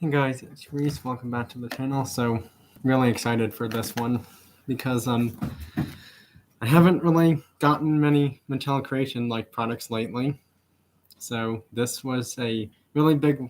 Hey guys, it's Reese. Welcome back to the channel. So, really excited for this one because I haven't really gotten many Mattel Creation like products lately. So this was a really big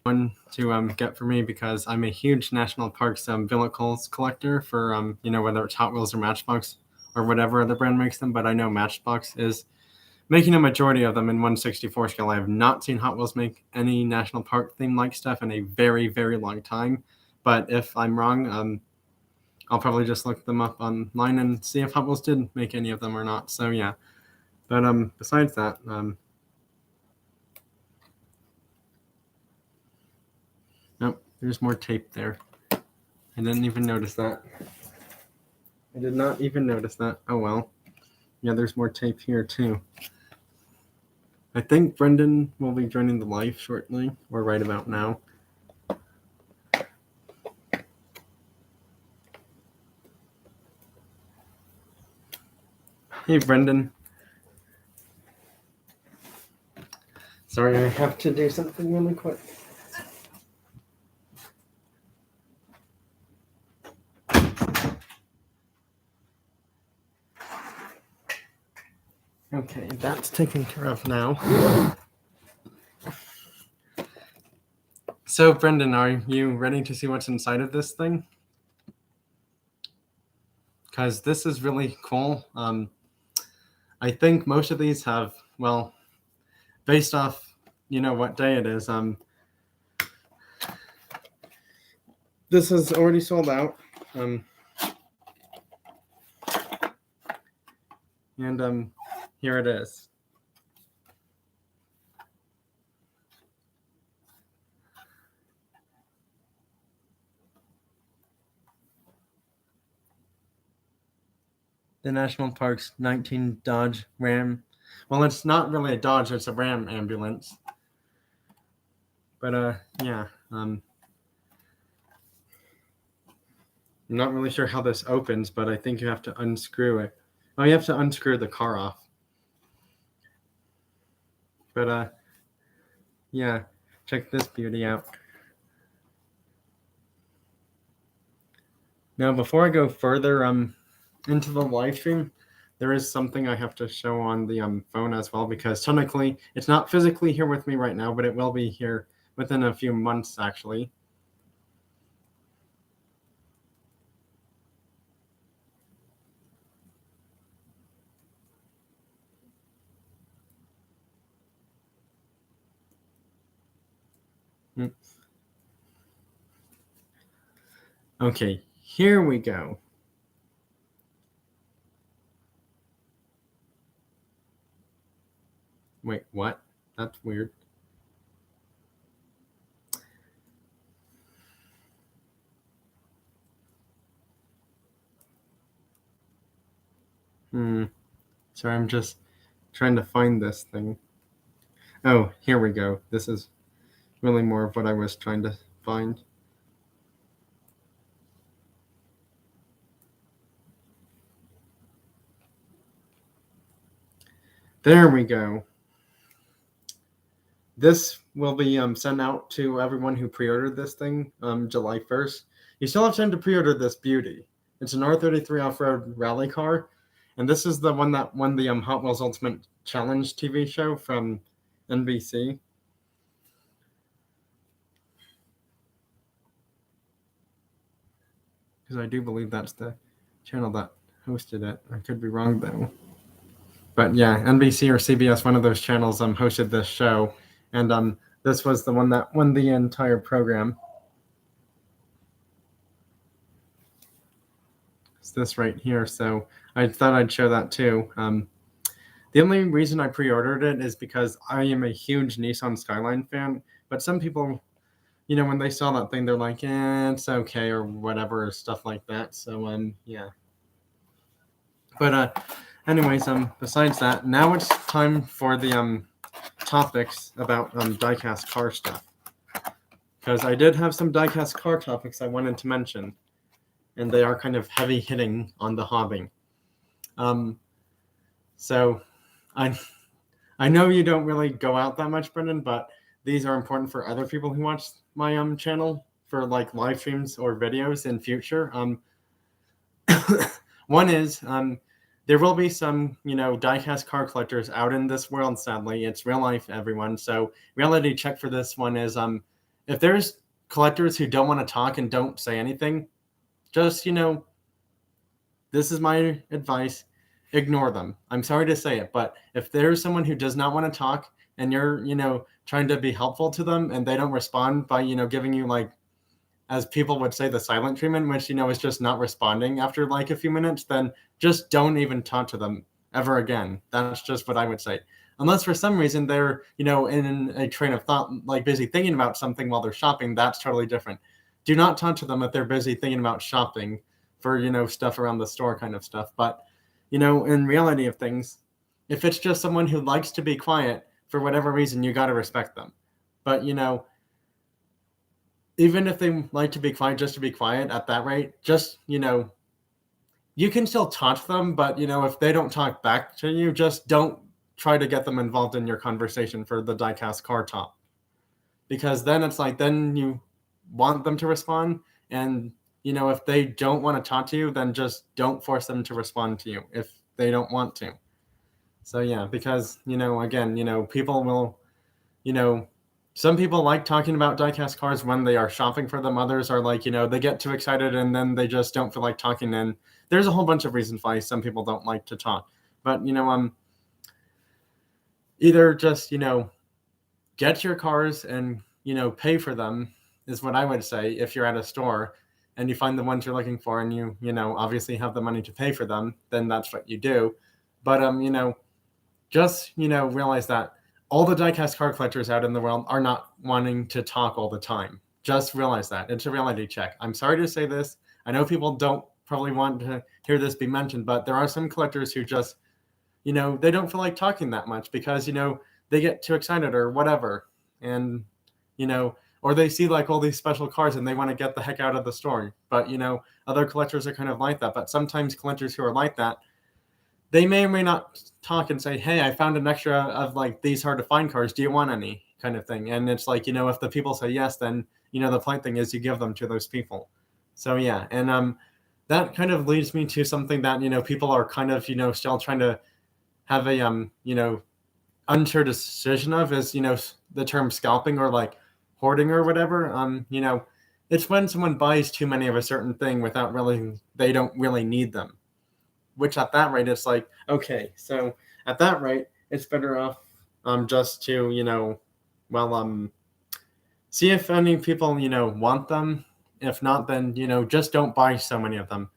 one to get for me because I'm a huge National Parks vehicles collector for whether it's Hot Wheels or Matchbox or whatever other brand makes them. But I know Matchbox is making a majority of them in 1/64 scale. I have not seen Hot Wheels make any national park theme like stuff in a very, very long time. But if I'm wrong, I'll probably just look them up online and see if Hot Wheels did make any of them or not. So yeah. But besides that, nope, there's more tape there. I didn't even notice that. I did not even notice that. Oh well. Yeah, there's more tape here too. I think Brendan will be joining the live shortly, or right about now. Hey, Brendan. Sorry, I have to do something really quick. Okay, that's taken care of now. So, Brendan, are you ready to see what's inside of this thing? Because this is really cool. I think most of these have, well, based off, what day it is, this is already sold out. And here it is. The National Park's 19 Dodge Ram. Well, it's not really a Dodge, it's a Ram ambulance. But yeah. I'm not really sure how this opens, but I think you have to unscrew it. Oh, you have to unscrew the car off. But yeah, check this beauty out. Now, before I go further into the live stream, there is something I have to show on the phone as well, because technically it's not physically here with me right now, but it will be here within a few months, actually. Okay, here we go. Wait, what? That's weird. Sorry, I'm just trying to find this thing. Oh, here we go. This is really more of what I was trying to find. There we go. This will be sent out to everyone who pre-ordered this thing July 1st. You still have time to pre-order this beauty. It's an R33 off-road rally car, and this is the one that won the Hot Wheels Ultimate Challenge TV show from NBC. Because I do believe that's the channel that hosted it. I could be wrong though. But yeah, NBC or CBS, one of those channels hosted this show, and this was the one that won the entire program. It's this right here, so I thought I'd show that too. The only reason I pre-ordered it is because I am a huge Nissan Skyline fan, but some people, when they saw that thing, they're like, it's okay, or whatever, stuff like that. So, yeah. But anyways, besides that, now it's time for the topics about diecast car stuff, because I did have some diecast car topics I wanted to mention, and they are kind of heavy hitting on the hobby. So I know you don't really go out that much, Brendan, but these are important for other people who watch my channel for like live streams or videos in future. One is there will be some, diecast card collectors out in this world. Sadly, it's real life, everyone. So reality check for this one is if there's collectors who don't want to talk and don't say anything, just this is my advice: ignore them. I'm sorry to say it, but if there's someone who does not want to talk and you're trying to be helpful to them and they don't respond by giving you, like, as people would say, the silent treatment, which is just not responding after like a few minutes, then just don't even talk to them ever again. That's just what I would say. Unless for some reason they're in a train of thought, like busy thinking about something while they're shopping, that's totally different. Do not talk to them if they're busy thinking about shopping for stuff around the store kind of stuff. But in reality of things, if it's just someone who likes to be quiet for whatever reason, you got to respect them. But even if they like to be quiet just to be quiet at that rate, just you can still talk to them, but if they don't talk back to you, just don't try to get them involved in your conversation for the diecast car talk, because then it's like, then you want them to respond, and if they don't want to talk to you, then just don't force them to respond to you if they don't want to. So yeah, because again, people will some people like talking about diecast cars when they are shopping for them. Others are like, they get too excited and then they just don't feel like talking. And there's a whole bunch of reasons why some people don't like to talk. But, either just, get your cars and, pay for them is what I would say if you're at a store and you find the ones you're looking for and you obviously have the money to pay for them, then that's what you do. But, just, realize that all the diecast card collectors out in the world are not wanting to talk all the time. Just realize that. It's a reality check. I'm sorry to say this. I know people don't probably want to hear this be mentioned, but there are some collectors who just, they don't feel like talking that much because, they get too excited or whatever. And, or they see like all these special cards and they want to get the heck out of the store. But, other collectors are kind of like that. But sometimes collectors who are like that, they may or may not talk and say, hey, I found an extra of like these hard to find cards. Do you want any, kind of thing? And it's like, if the people say yes, then, the polite thing is you give them to those people. So yeah. And that kind of leads me to something that, people are kind of, still trying to have a, unsure decision of is, the term scalping or like hoarding or whatever. It's when someone buys too many of a certain thing without really, they don't really need them. Which at that rate, it's like, okay, so at that rate, it's better off just to, see if any people, want them. If not, then, just don't buy so many of them.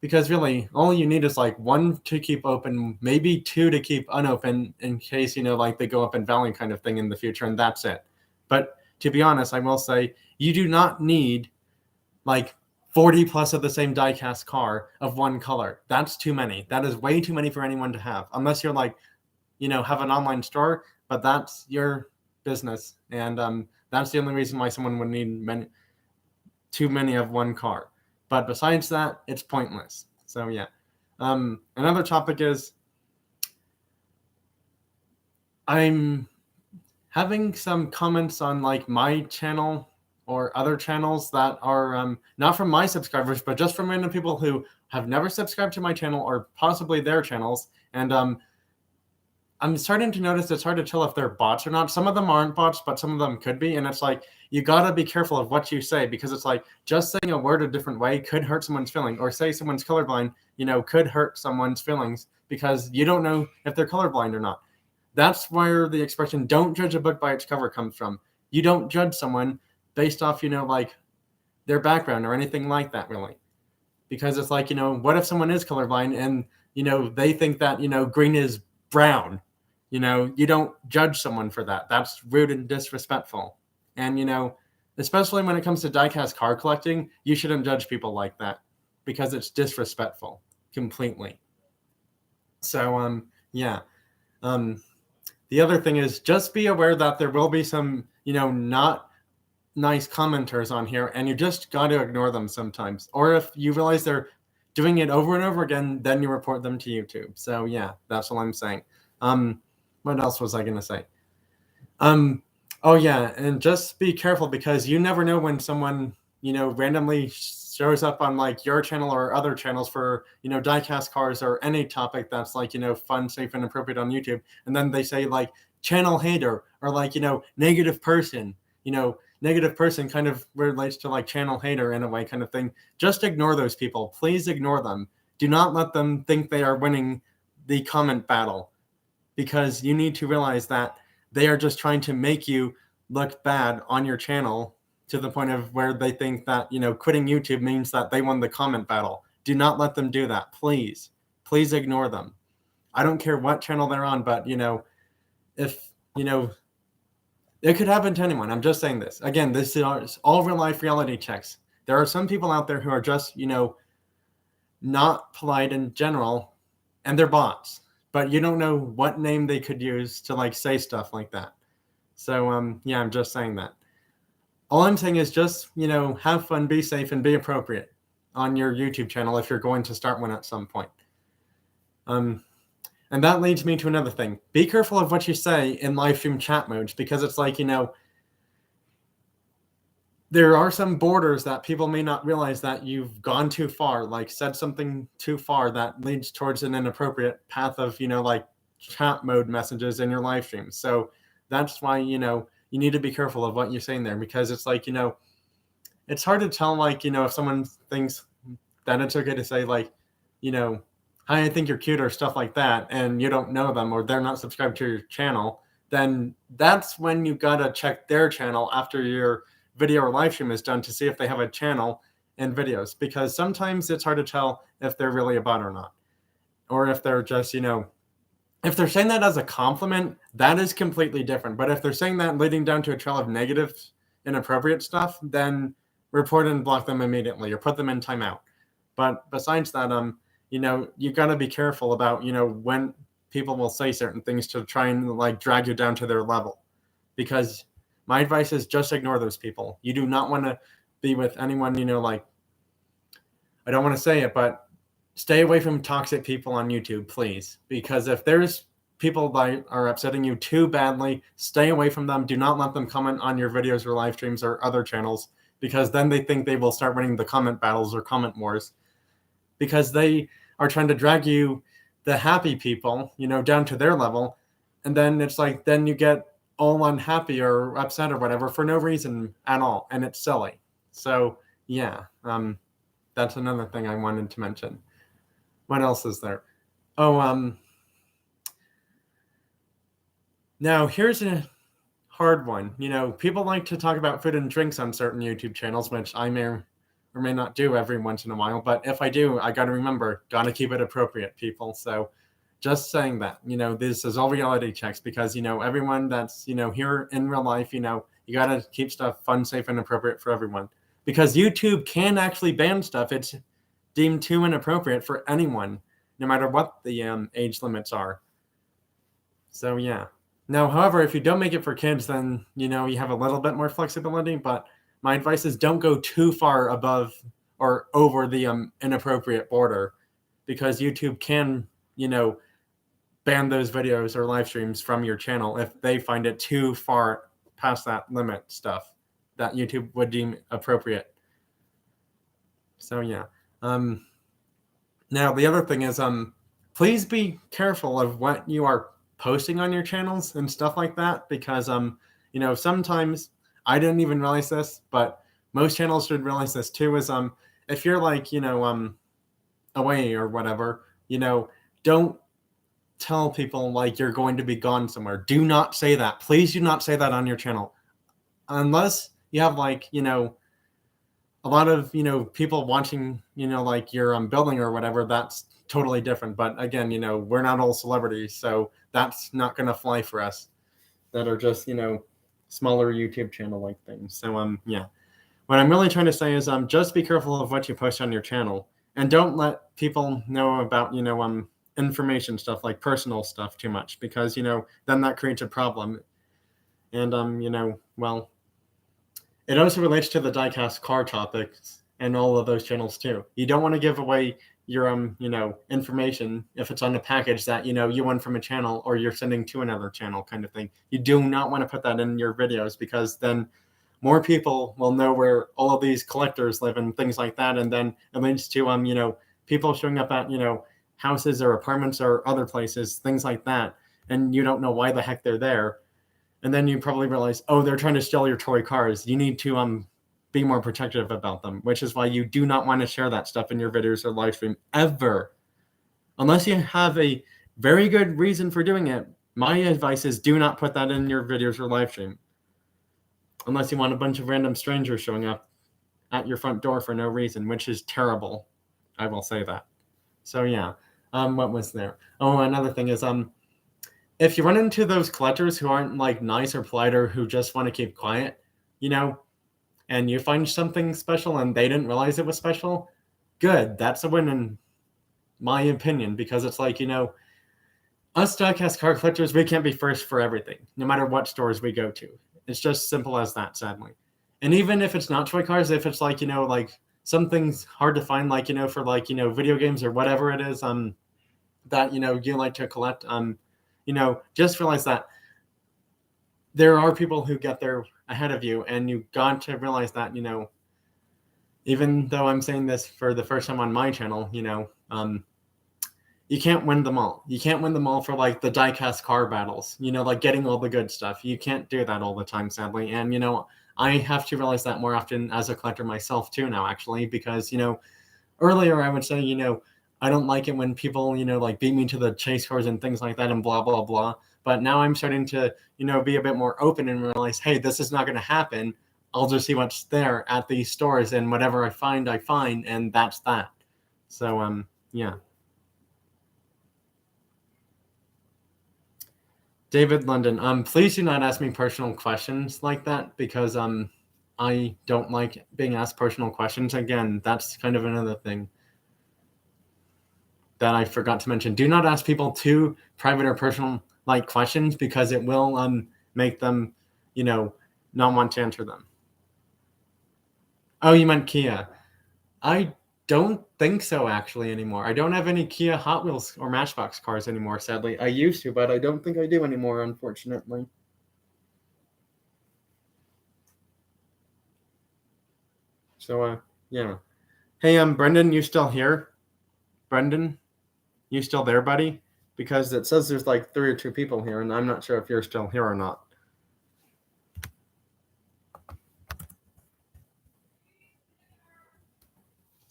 Because really, all you need is like one to keep open, maybe two to keep unopened in case, like they go up in value kind of thing in the future, and that's it. But to be honest, I will say, you do not need like 40 plus of the same diecast car of one color. That's too many. That is way too many for anyone to have, unless you're like, have an online store, but that's your business. And that's the only reason why someone would need too many of one car. But besides that, it's pointless. So yeah. Another topic is I'm having some comments on like my channel or other channels that are not from my subscribers, but just from random people who have never subscribed to my channel or possibly their channels. And I'm starting to notice it's hard to tell if they're bots or not. Some of them aren't bots, but some of them could be. And it's like, you got to be careful of what you say, because it's like just saying a word a different way could hurt someone's feeling, or say someone's colorblind, could hurt someone's feelings because you don't know if they're colorblind or not. That's where the expression "don't judge a book by its cover" comes from. You don't judge someone based off, like their background or anything like that, really. Because it's like, what if someone is colorblind and, they think that, green is brown? You don't judge someone for that. That's rude and disrespectful. And, especially when it comes to diecast card collecting, you shouldn't judge people like that because it's disrespectful completely. So, yeah. The other thing is just be aware that there will be some, not nice commenters on here, and you just got to ignore them sometimes. Or if you realize they're doing it over and over again, then you report them to YouTube. So yeah, that's all I'm saying. What else was I going to say? Oh yeah, and just be careful because you never know when someone, randomly shows up on like your channel or other channels for, diecast cars or any topic that's like, fun, safe, and appropriate on YouTube. And then they say like channel hater or like, negative person, negative person kind of relates to like channel hater in a way kind of thing. Just ignore those people. Please ignore them. Do not let them think they are winning the comment battle, because you need to realize that they are just trying to make you look bad on your channel to the point of where they think that, quitting YouTube means that they won the comment battle. Do not let them do that. Please, please ignore them. I don't care what channel they're on, but, if, it could happen to anyone. I'm just saying this. Again, this is all real life reality checks. There are some people out there who are just, not polite in general, and they're bots, but you don't know what name they could use to like say stuff like that. So yeah, I'm just saying that. All I'm saying is just, have fun, be safe, and be appropriate on your YouTube channel if you're going to start one at some point. And that leads me to another thing. Be careful of what you say in live stream chat modes, because it's like, there are some borders that people may not realize that you've gone too far, like said something too far that leads towards an inappropriate path of, like chat mode messages in your live stream. So that's why, you need to be careful of what you're saying there, because it's like, it's hard to tell, like, if someone thinks that it's okay to say like, hi, I think you're cute or stuff like that, and you don't know them or they're not subscribed to your channel, then that's when you gotta check their channel after your video or live stream is done to see if they have a channel and videos, because sometimes it's hard to tell if they're really a bot or not, or if they're just, if they're saying that as a compliment, that is completely different. But if they're saying that leading down to a trail of negative, inappropriate stuff, then report and block them immediately or put them in timeout. But besides that, you got to be careful about, when people will say certain things to try and like drag you down to their level, because my advice is just ignore those people. You do not want to be with anyone, like, I don't want to say it, but stay away from toxic people on YouTube, please. Because if there's people that are upsetting you too badly, stay away from them. Do not let them comment on your videos or live streams or other channels, because then they think they will start winning the comment battles or comment wars, because they are trying to drag you, the happy people, down to their level. And then it's like, then you get all unhappy or upset or whatever for no reason at all, and it's silly. So yeah, that's another thing I wanted to mention. What else is there? Oh, now here's a hard one. People like to talk about food and drinks on certain YouTube channels, which I may or may not do every once in a while, but if I do, I gotta remember, gotta keep it appropriate, people. So just saying that, this is all reality checks, because, everyone that's, here in real life, you got to keep stuff fun, safe, and appropriate for everyone, because YouTube can actually ban stuff it's deemed too inappropriate for anyone, no matter what the age limits are. So, yeah. Now, however, if you don't make it for kids, then, you have a little bit more flexibility, but my advice is don't go too far above or over the inappropriate border, because YouTube can, ban those videos or live streams from your channel if they find it too far past that limit stuff that YouTube would deem appropriate. So yeah. Now the other thing is, please be careful of what you are posting on your channels and stuff like that, because sometimes, I didn't even realize this, but most channels should realize this too, is if you're like, away or whatever, don't tell people like you're going to be gone somewhere. Do not say that. Please do not say that on your channel, unless you have like, a lot of, people watching, like your building or whatever. That's totally different. But again, we're not all celebrities, so that's not going to fly for us that are just, smaller YouTube channel like things. So yeah, what I'm really trying to say is just be careful of what you post on your channel, and don't let people know about, information stuff like personal stuff too much, because, then that creates a problem. And, well, it also relates to the diecast car topics and all of those channels too. You don't want to give away, your information if it's on a package that you won from a channel or you're sending to another channel kind of thing. You do not want to put that in your videos, because then more people will know where all of these collectors live and things like that, and then it leads to people showing up at houses or apartments or other places, things like that, and you don't know why the heck they're there. And then you probably realize, oh, they're trying to steal your toy cars. You need to be more protective about them, which is why you do not want to share that stuff in your videos or live stream ever. Unless you have a very good reason for doing it, my advice is do not put that in your videos or live stream. Unless you want a bunch of random strangers showing up at your front door for no reason, which is terrible. I will say that. So yeah, what was there? Oh, another thing is, if you run into those collectors who aren't like nice or polite, or who just want to keep quiet, and you find something special and they didn't realize it was special, good. That's a win in my opinion, because it's like, us diecast card collectors, we can't be first for everything, no matter what stores we go to. It's just simple as that, sadly. And even if it's not toy cars, if it's like, like something's hard to find, like, for like, video games or whatever it is, that, you like to collect, just realize that there are people who get there ahead of you, and you got to realize that, even though I'm saying this for the first time on my channel, you can't win them all. You can't win them all for like the diecast car battles, like getting all the good stuff. You can't do that all the time, sadly. And, I have to realize that more often as a collector myself too now, actually, because, earlier I would say, I don't like it when people, like beat me to the chase cars and things like that and blah, blah, blah. But now I'm starting to, be a bit more open and realize, hey, this is not going to happen. I'll just see what's there at these stores, and whatever I find, and that's that. So, yeah. David London, please do not ask me personal questions like that, because I don't like being asked personal questions. Again, that's kind of another thing that I forgot to mention. Do not ask people too private or personal like questions, because it will make them, not want to answer them. Oh, you meant Kia. I don't think so, actually, anymore. I don't have any Kia Hot Wheels or Matchbox cars anymore, sadly. I used to, but I don't think I do anymore, unfortunately. So, yeah. Hey, Brendan, you still here? Brendan, you still there, buddy? Because it says there's like 3 or 2 people here, and I'm not sure if you're still here or not.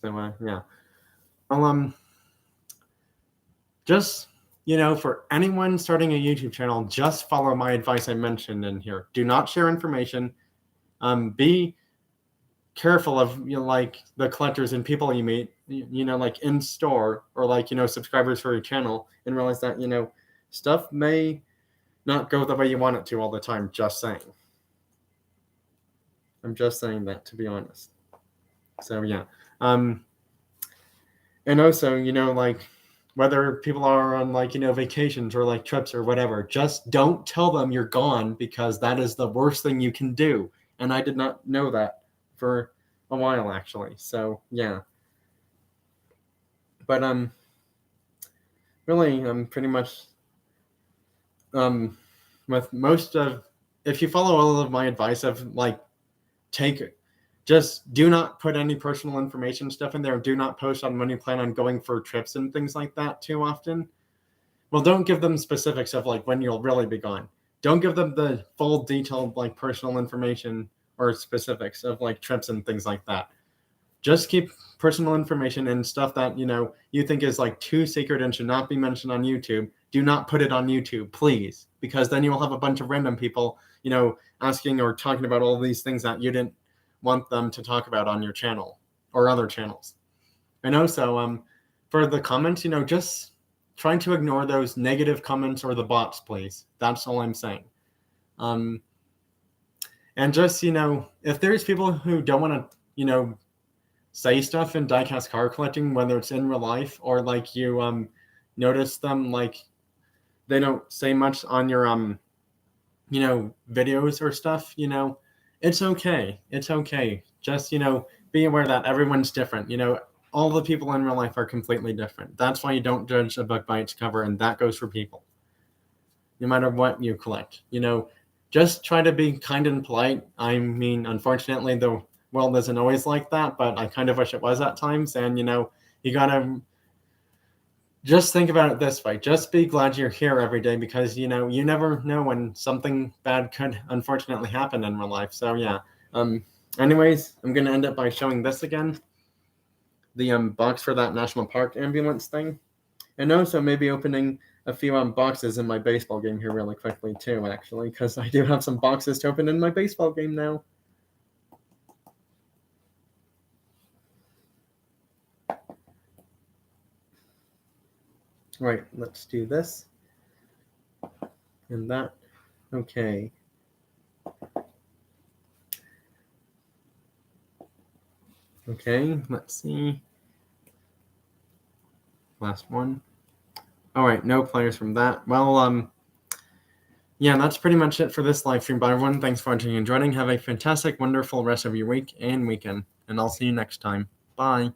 So, yeah. Well, just, for anyone starting a YouTube channel, just follow my advice I mentioned in here. Do not share information. Be careful of, like the collectors and people you meet, like in store, or like, subscribers for your channel, and realize that, stuff may not go the way you want it to all the time. Just saying. I'm just saying that, to be honest. So, yeah. And also, like, whether people are on like, vacations or like trips or whatever, just don't tell them you're gone, because that is the worst thing you can do. And I did not know that for a while, actually. So, yeah. But, really, pretty much, with most of, if you follow all of my advice of like, just do not put any personal information stuff in there. Do not post on when you plan on going for trips and things like that too often. Well, don't give them specifics of like when you'll really be gone. Don't give them the full detailed like personal information or specifics of like trips and things like that. Just keep personal information and stuff that, you think is like too secret and should not be mentioned on YouTube. Do not put it on YouTube, please, because then you will have a bunch of random people, asking or talking about all these things that you didn't want them to talk about on your channel or other channels. And also, for the comments, just trying to ignore those negative comments or the bots, please. That's all I'm saying. And just, if there's people who don't want to, say stuff in diecast card collecting, whether it's in real life or like you notice them like they don't say much on your videos or stuff, it's okay. It's okay. Just, be aware that everyone's different. all the people in real life are completely different. That's why you don't judge a book by its cover, and that goes for people. No matter what you collect, just try to be kind and polite. I mean, unfortunately, the world isn't always like that, but I kind of wish it was at times. And, you gotta just think about it this way. Just be glad you're here every day because, you never know when something bad could unfortunately happen in real life. So, yeah. Anyways, I'm going to end up by showing this again. The box for that National Park ambulance thing. And also maybe opening a few boxes in my baseball game here really quickly too, actually, because I do have some boxes to open in my baseball game now. Right, let's do this. And that. Okay. Okay, let's see. Last one. All right, no players from that. Well, yeah, that's pretty much it for this live stream. But everyone, thanks for watching and joining. Have a fantastic, wonderful rest of your week and weekend. And I'll see you next time. Bye.